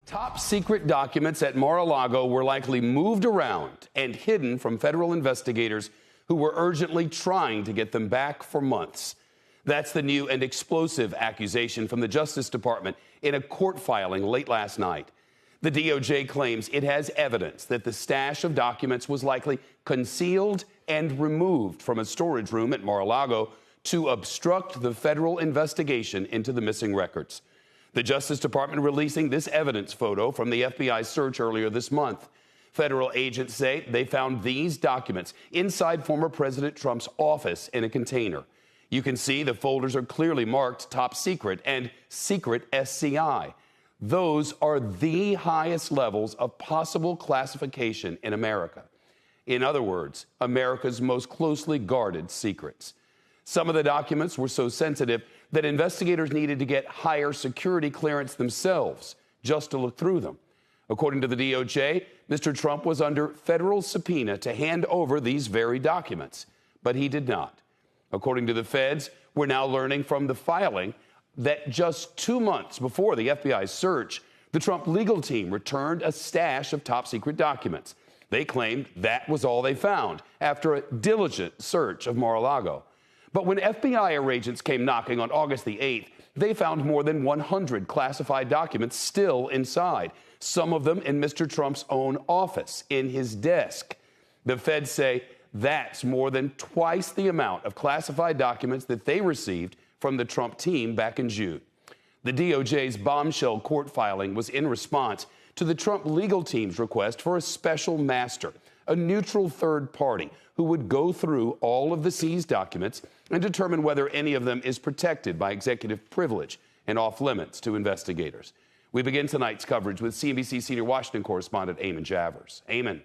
Top secret documents at Mar-A-Lago were likely moved around and hidden from federal investigators who were urgently trying to get them back for months. That's the new and explosive accusation from the Justice Department in a court filing late last night. The DOJ claims it has evidence that the stash of documents was likely concealed and removed from a storage room at Mar-A-Lago to obstruct the federal investigation into the missing records. The Justice Department releasing this evidence photo from the FBI search earlier this month. Federal agents say they found these documents inside former President Trump's office in a container. You can see the folders are clearly marked top secret and secret SCI. Those are the highest levels of possible classification in America. In other words, America's most closely guarded secrets. Some of the documents were so sensitive that investigators needed to get higher security clearance themselves just to look through them. According to the DOJ, Mr. Trump was under federal subpoena to hand over these very documents, but he did not. According to the feds, we're now learning from the filing that just 2 months before the FBI's search, the Trump legal team returned a stash of top secret documents. They claimed that was all they found after a diligent search of Mar-A-Lago. But when FBI agents came knocking on August the 8th, they found more than 100 classified documents still inside, some of them in Mr. Trump's own office, in his desk. The feds say that's more than twice the amount of classified documents that they received from the Trump team back in June. The DOJ's bombshell court filing was in response to the Trump legal team's request for a special master, a neutral third party who would go through all of the seized documents and determine whether any of them is protected by executive privilege and off limits to investigators. We begin tonight's coverage with CNBC senior Washington correspondent Eamon Javers. Eamon.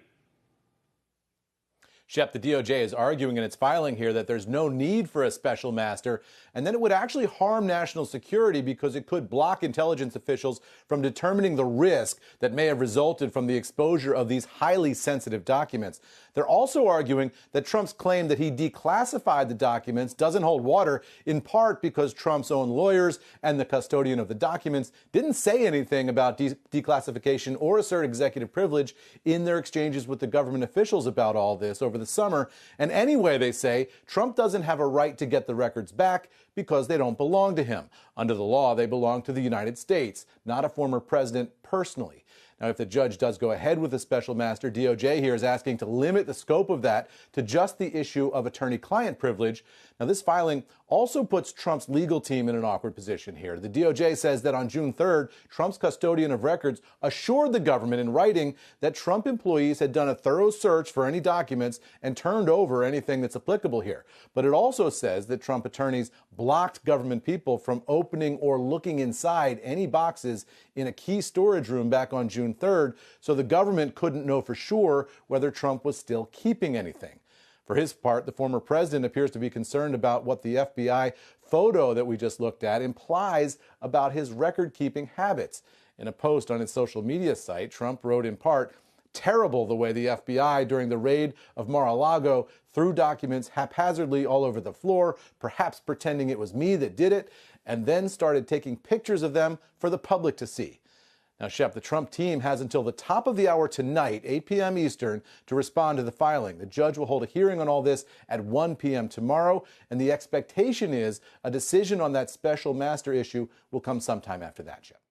Shep, the DOJ is arguing in its filing here that there's no need for a special master and that it would actually harm national security because it could block intelligence officials from determining the risk that may have resulted from the exposure of these highly sensitive documents. They're also arguing that Trump's claim that he declassified the documents doesn't hold water, in part because Trump's own lawyers and the custodian of the documents didn't say anything about declassification or assert executive privilege in their exchanges with the government officials about all this over the summer. And anyway, they say, Trump doesn't have a right to get the records back because they don't belong to him. Under the law, they belong to the United States, not a former president personally. Now, if the judge does go ahead with a special master, DOJ here is asking to limit the scope of that to just the issue of attorney-client privilege. Now, this filing also puts Trump's legal team in an awkward position here. The DOJ says that on June 3rd, Trump's custodian of records assured the government in writing that Trump employees had done a thorough search for any documents and turned over anything that's applicable here. But it also says that Trump attorneys blocked government people from opening or looking inside any boxes in a key storage room back on June 3rd, so the government couldn't know for sure whether Trump was still keeping anything. For his part, the former president appears to be concerned about what the FBI photo that we just looked at implies about his record-keeping habits. In a post on his social media site, Trump wrote in part, "Terrible the way the FBI, during the raid of Mar-A-Lago, threw documents haphazardly all over the floor, perhaps pretending it was me that did it, and then started taking pictures of them for the public to see." Now, Shep, the Trump team has until the top of the hour tonight, 8 p.m. Eastern, to respond to the filing. The judge will hold a hearing on all this at 1 p.m. tomorrow, and the expectation is a decision on that special master issue will come sometime after that, Shep.